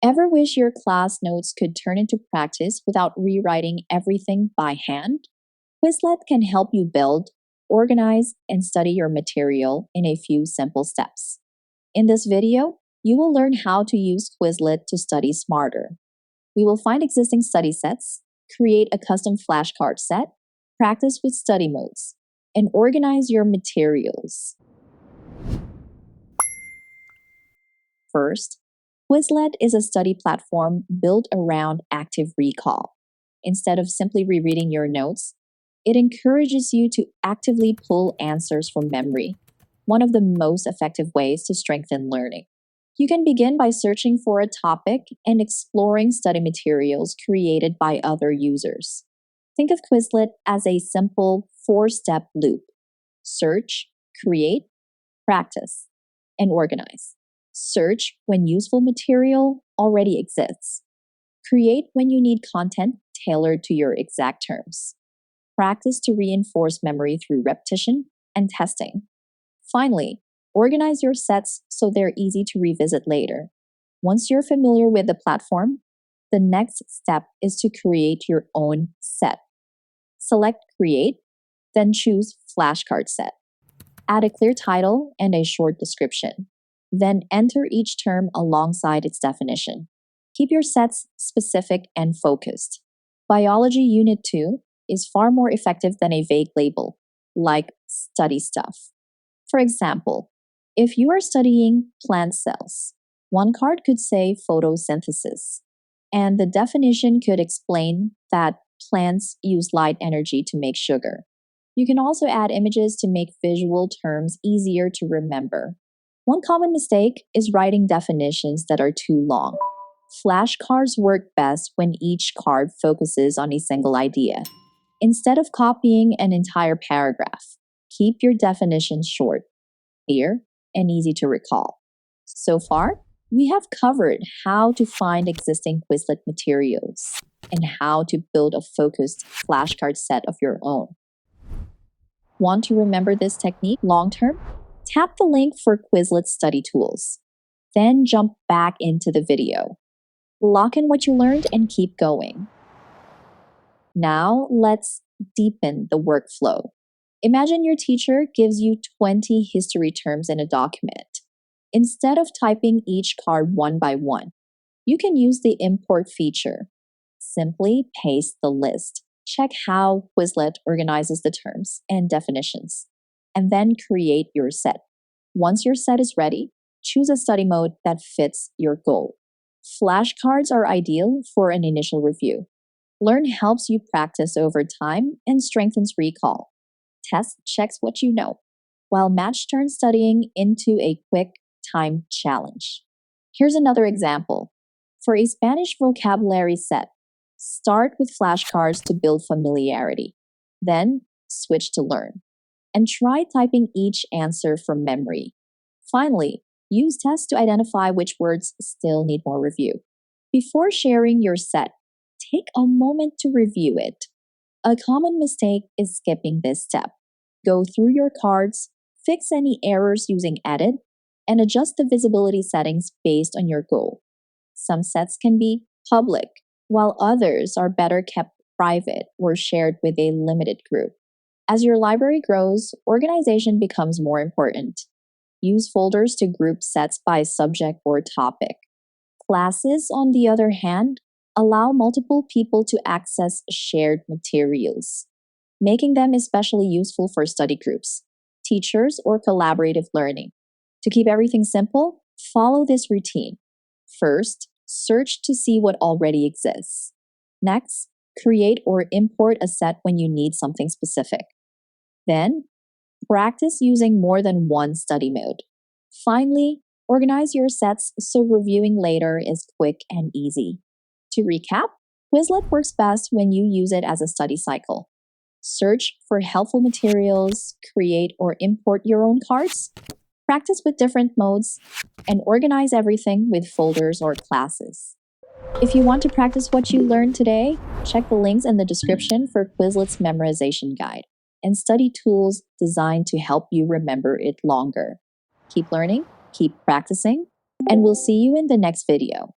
Ever wish your class notes could turn into practice without rewriting everything by hand? Quizlet can help you build, organize, and study your material in a few simple steps. In this video, you will learn how to use Quizlet to study smarter. We will find existing study sets, create a custom flashcard set, practice with study modes, and organize your materials. First, Quizlet is a study platform built around active recall. Instead of simply rereading your notes, it encourages you to actively pull answers from memory, one of the most effective ways to strengthen learning. You can begin by searching for a topic and exploring study materials created by other users. Think of Quizlet as a simple 4-step loop: search, create, practice, and organize. Search when useful material already exists. Create when you need content tailored to your exact terms. Practice to reinforce memory through repetition and testing. Finally, organize your sets so they're easy to revisit later. Once you're familiar with the platform, the next step is to create your own set. Select Create, then choose Flashcard Set. Add a clear title and a short description. Then enter each term alongside its definition. Keep your sets specific and focused. Biology Unit 2 is far more effective than a vague label, like study stuff. For example, if you are studying plant cells, one card could say photosynthesis, and the definition could explain that plants use light energy to make sugar. You can also add images to make visual terms easier to remember. One common mistake is writing definitions that are too long. Flashcards work best when each card focuses on a single idea. Instead of copying an entire paragraph, keep your definitions short, clear, and easy to recall. So far, we have covered how to find existing Quizlet materials and how to build a focused flashcard set of your own. Want to remember this technique long-term? Tap the link for Quizlet study tools. Then jump back into the video. Lock in what you learned and keep going. Now, let's deepen the workflow. Imagine your teacher gives you 20 history terms in a document. Instead of typing each card one by one, you can use the import feature. Simply paste the list. Check how Quizlet organizes the terms and definitions, and then create your set. Once your set is ready, choose a study mode that fits your goal. Flashcards are ideal for an initial review. Learn helps you practice over time and strengthens recall. Test checks what you know, while match turns studying into a quick time challenge. Here's another example. For a Spanish vocabulary set, start with flashcards to build familiarity. Then switch to learn, and try typing each answer from memory. Finally, use tests to identify which words still need more review. Before sharing your set, take a moment to review it. A common mistake is skipping this step. Go through your cards, fix any errors using Edit, and adjust the visibility settings based on your goal. Some sets can be public, while others are better kept private or shared with a limited group. As your library grows, organization becomes more important. Use folders to group sets by subject or topic. Classes, on the other hand, allow multiple people to access shared materials, making them especially useful for study groups, teachers, or collaborative learning. To keep everything simple, follow this routine. First, search to see what already exists. Next, create or import a set when you need something specific. Then, practice using more than one study mode. Finally, organize your sets so reviewing later is quick and easy. To recap, Quizlet works best when you use it as a study cycle. Search for helpful materials, create or import your own cards, practice with different modes, and organize everything with folders or classes. If you want to practice what you learned today, check the links in the description for Quizlet's memorization guide and study tools designed to help you remember it longer. Keep learning, keep practicing, and we'll see you in the next video.